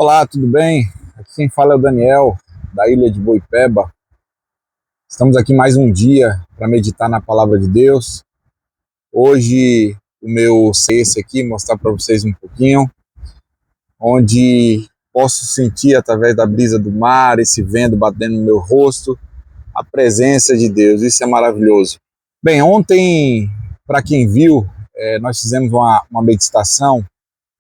Olá, tudo bem? Aqui quem fala é o Daniel, da ilha de Boipeba. Estamos aqui mais um dia para meditar na palavra de Deus. Hoje o meu esse aqui, mostrar para vocês um pouquinho, onde posso sentir através da brisa do mar, esse vento batendo no meu rosto, a presença de Deus. Isso é maravilhoso. Bem, ontem, para quem viu, nós fizemos uma meditação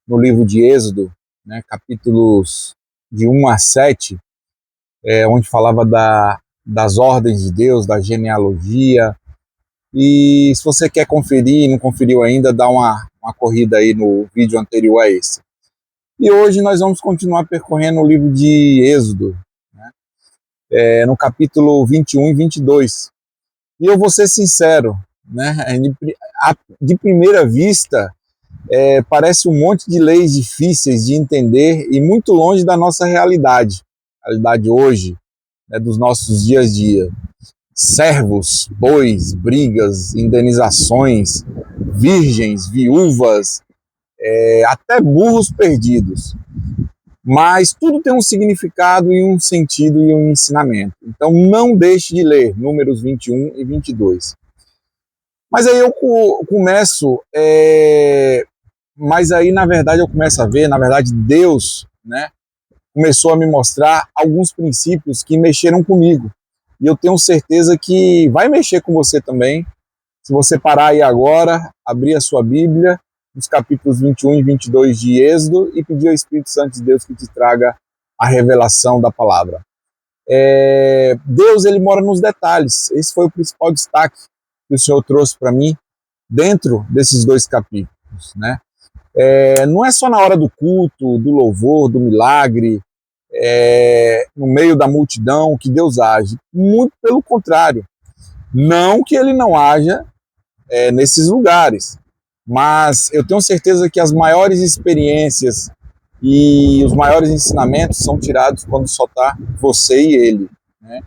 no livro de Êxodo, né, capítulos de 1 a 7, onde falava das ordens de Deus, da genealogia. E se você quer conferir e não conferiu ainda, dá uma corrida aí no vídeo anterior a esse. E hoje nós vamos continuar percorrendo o livro de Êxodo, né, no capítulo 21 e 22. E eu vou ser sincero, né, de primeira vista, parece um monte de leis difíceis de entender e muito longe da nossa realidade hoje, né, dos nossos dias a dia. Servos, bois, brigas, indenizações, virgens, viúvas, até burros perdidos. Mas tudo tem um significado e um sentido e um ensinamento. Então não deixe de ler Números 21 e 22. Mas aí eu começo, mas aí na verdade eu começo a ver, na verdade Deus, né, começou a me mostrar alguns princípios que mexeram comigo. E eu tenho certeza que vai mexer com você também, se você parar aí agora, abrir a sua Bíblia, nos capítulos 21 e 22 de Êxodo, e pedir ao Espírito Santo de Deus que te traga a revelação da palavra. Deus, ele mora nos detalhes. Esse foi o principal destaque que o Senhor trouxe para mim dentro desses dois capítulos, né? Não é só na hora do culto, do louvor, do milagre, no meio da multidão que Deus age. Muito pelo contrário. Não que ele não haja nesses lugares, mas eu tenho certeza que as maiores experiências e os maiores ensinamentos são tirados quando só está você e ele, né?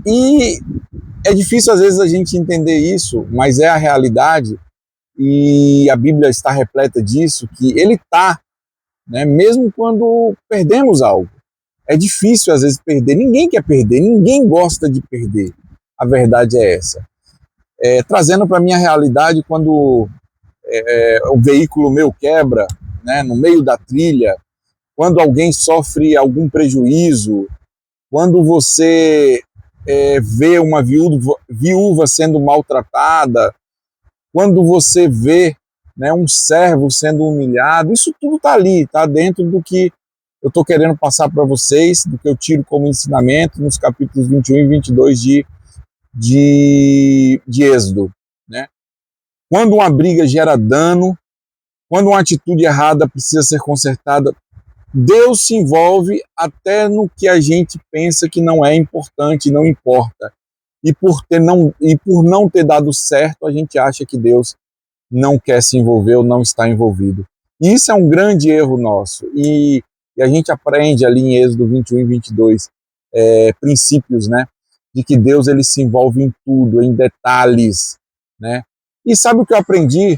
E é difícil às vezes a gente entender isso, mas é a realidade, e a Bíblia está repleta disso, que ele está, né, mesmo quando perdemos algo. É difícil às vezes perder, ninguém quer perder, ninguém gosta de perder, a verdade é essa. Trazendo para a minha realidade, quando o veículo meu quebra, né, no meio da trilha, quando alguém sofre algum prejuízo, quando você vê uma viúva sendo maltratada, quando você vê, né, um servo sendo humilhado, isso tudo está ali, está dentro do que eu estou querendo passar para vocês, do que eu tiro como ensinamento nos capítulos 21 e 22 de Êxodo, né? Quando uma briga gera dano, quando uma atitude errada precisa ser consertada, Deus se envolve até no que a gente pensa que não é importante, não importa. E por não ter dado certo, a gente acha que Deus não quer se envolver ou não está envolvido. E isso é um grande erro nosso. E a gente aprende ali em Êxodo 21 e 22 princípios, né, de que Deus ele se envolve em tudo, em detalhes, né? E sabe o que eu aprendi?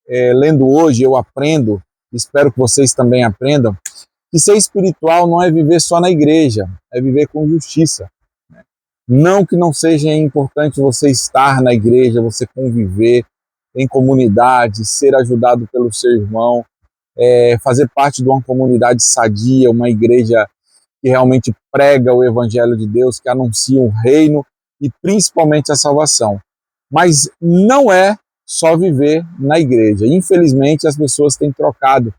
Lendo hoje, eu aprendo, espero que vocês também aprendam, que ser espiritual não é viver só na igreja, é viver com justiça. Né? Não que não seja importante você estar na igreja, você conviver em comunidade, ser ajudado pelo seu irmão, fazer parte de uma comunidade sadia, uma igreja que realmente prega o evangelho de Deus, que anuncia o reino e principalmente a salvação. Mas não é só viver na igreja. Infelizmente, as pessoas têm trocado,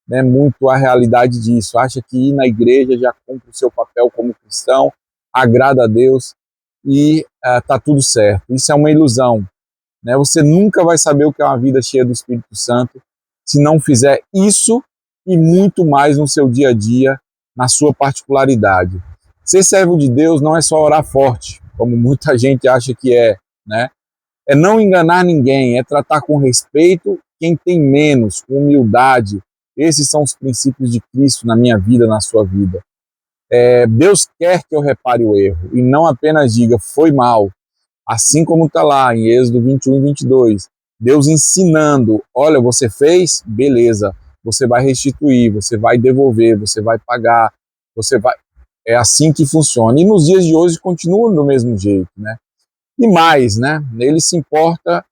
né, muito a realidade disso. Acha que ir na igreja já cumpre o seu papel como cristão, agrada a Deus e está tudo certo. Isso é uma ilusão. Né? Você nunca vai saber o que é uma vida cheia do Espírito Santo se não fizer isso e muito mais no seu dia a dia, na sua particularidade. Ser servo de Deus não é só orar forte, como muita gente acha que é, né? É não enganar ninguém, é tratar com respeito quem tem menos, com humildade. Esses são os princípios de Cristo na minha vida, na sua vida. Deus quer que eu repare o erro e não apenas diga, foi mal. Assim como está lá em Êxodo 21 e 22. Deus ensinando, olha, você fez, beleza, você vai restituir, você vai devolver, você vai pagar, você vai... É assim que funciona. E nos dias de hoje continua do mesmo jeito, né? E mais, né? Ele se importa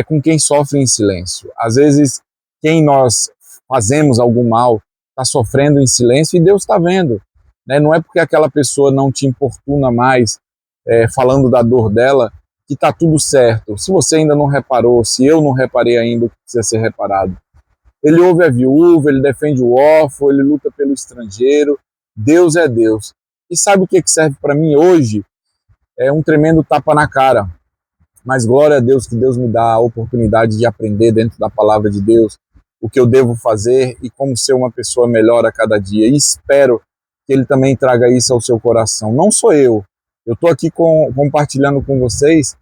com quem sofre em silêncio. Às vezes, quem nós fazemos algum mal está sofrendo em silêncio e Deus está vendo. Né? Não é porque aquela pessoa não te importuna mais, falando da dor dela, que está tudo certo. Se você ainda não reparou, se eu não reparei ainda o que precisa ser reparado. Ele ouve a viúva, ele defende o órfão, ele luta pelo estrangeiro. Deus é Deus. E sabe o que serve para mim hoje? É um tremendo tapa na cara. Mas glória a Deus que Deus me dá a oportunidade de aprender dentro da palavra de Deus o que eu devo fazer e como ser uma pessoa melhor a cada dia. E espero que Ele também traga isso ao seu coração. Não sou eu. Eu estou aqui compartilhando com vocês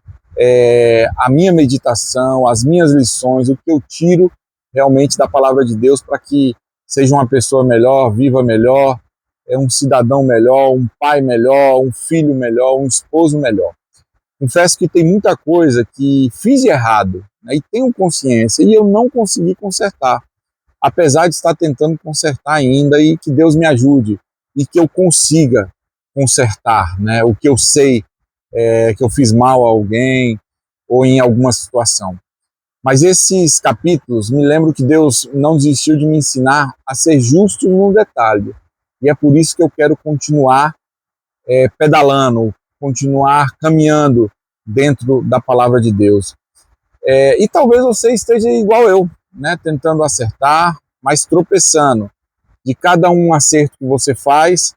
a minha meditação, as minhas lições, o que eu tiro realmente da palavra de Deus para que seja uma pessoa melhor, viva melhor, um cidadão melhor, um pai melhor, um filho melhor, um esposo melhor. Confesso que tem muita coisa que fiz de errado, né, e tenho consciência, e eu não consegui consertar, apesar de estar tentando consertar ainda, e que Deus me ajude, e que eu consiga consertar, né, o que eu sei que eu fiz mal a alguém, ou em alguma situação. Mas esses capítulos me lembram que Deus não desistiu de me ensinar a ser justo no detalhe, e é por isso que eu quero continuar pedalando, continuar caminhando dentro da palavra de Deus. E talvez você esteja igual eu, né, tentando acertar, mas tropeçando. De cada um acerto que você faz,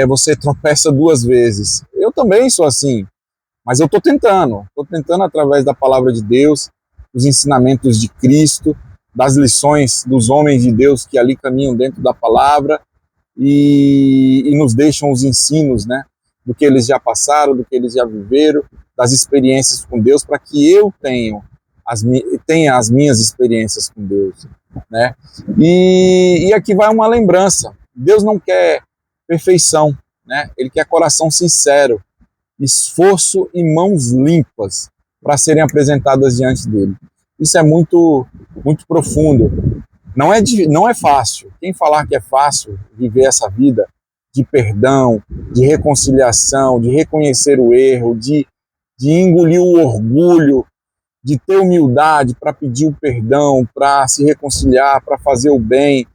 você tropeça 2 vezes. Eu também sou assim, mas eu estou tentando através da palavra de Deus, dos ensinamentos de Cristo, das lições dos homens de Deus que ali caminham dentro da palavra e nos deixam os ensinos, né, do que eles já passaram, do que eles já viveram, das experiências com Deus, para que eu tenha as minhas experiências com Deus, né? E aqui vai uma lembrança. Deus não quer perfeição, né? Ele quer coração sincero, esforço e mãos limpas para serem apresentadas diante dele. Isso é muito, muito profundo. Não é fácil. Quem falar que é fácil viver essa vida de perdão, de reconciliação, de reconhecer o erro, de engolir o orgulho, de ter humildade para pedir o perdão, para se reconciliar, para fazer o bem,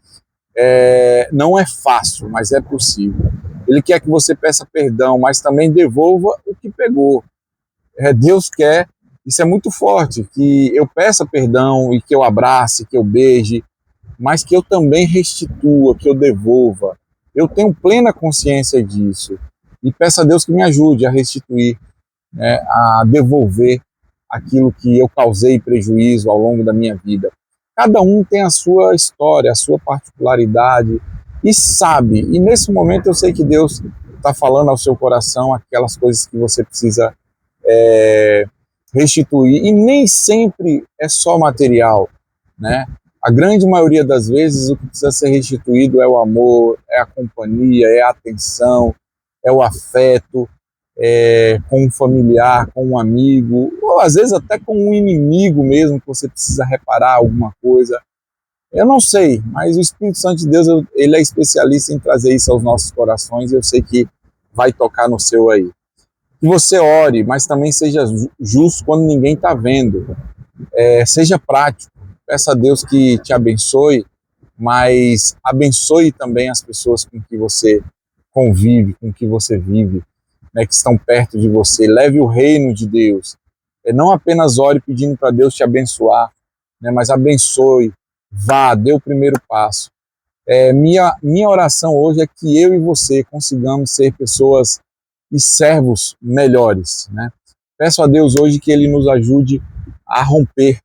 não é fácil, mas é possível. Ele quer que você peça perdão, mas também devolva o que pegou. Deus quer, isso é muito forte, que eu peça perdão e que eu abrace, que eu beije, mas que eu também restitua, que eu devolva. Eu tenho plena consciência disso e peço a Deus que me ajude a restituir, né, a devolver aquilo que eu causei prejuízo ao longo da minha vida. Cada um tem a sua história, a sua particularidade e sabe, e nesse momento eu sei que Deus está falando ao seu coração aquelas coisas que você precisa restituir, e nem sempre é só material, né? A grande maioria das vezes o que precisa ser restituído é o amor, é a companhia, é a atenção, é o afeto, com um familiar, com um amigo, ou às vezes até com um inimigo mesmo, que você precisa reparar alguma coisa. Eu não sei, mas o Espírito Santo de Deus, ele é especialista em trazer isso aos nossos corações, e eu sei que vai tocar no seu aí. Que você ore, mas também seja justo quando ninguém está vendo. Seja prático. Peça a Deus que te abençoe, mas abençoe também as pessoas com que você convive, com que você vive, né, que estão perto de você. Leve o reino de Deus. Não apenas ore pedindo para Deus te abençoar, né, mas abençoe, vá, dê o primeiro passo. Minha oração hoje é que eu e você consigamos ser pessoas e servos melhores, né? Peço a Deus hoje que Ele nos ajude a romper,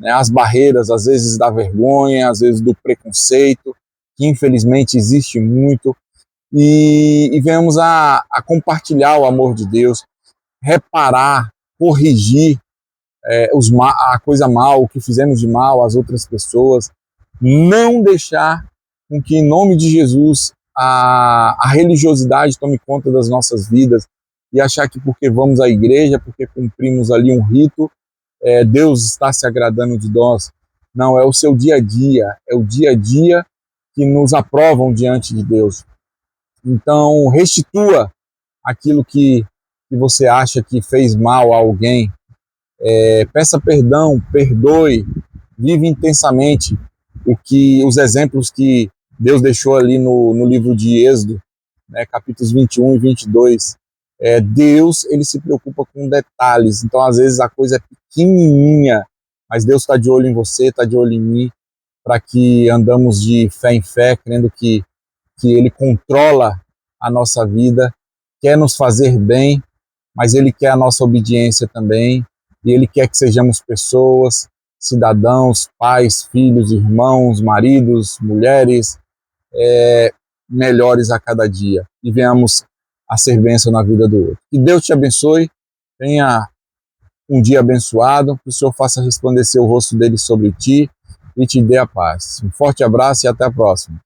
né, as barreiras, às vezes da vergonha, às vezes do preconceito, que infelizmente existe muito, e venhamos a compartilhar o amor de Deus, reparar, corrigir a coisa mal, o que fizemos de mal às outras pessoas, não deixar com que, em nome de Jesus, a religiosidade tome conta das nossas vidas e achar que porque vamos à igreja, porque cumprimos ali um rito, Deus está se agradando de nós. Não, é o seu dia a dia, é o dia a dia que nos aprovam diante de Deus. Então, restitua aquilo que você acha que fez mal a alguém, peça perdão, perdoe, vive intensamente os exemplos que Deus deixou ali no livro de Êxodo, né, capítulos 21 e 22. Deus, ele se preocupa com detalhes, então às vezes a coisa é pequenininha, mas Deus está de olho em você, está de olho em mim, para que andamos de fé em fé, crendo que Ele controla a nossa vida, quer nos fazer bem, mas Ele quer a nossa obediência também, e Ele quer que sejamos pessoas, cidadãos, pais, filhos, irmãos, maridos, mulheres, melhores a cada dia, e venhamos a ser bênção na vida do outro. Que Deus te abençoe, tenha um dia abençoado, que o Senhor faça resplandecer o rosto dele sobre ti e te dê a paz. Um forte abraço e até a próxima.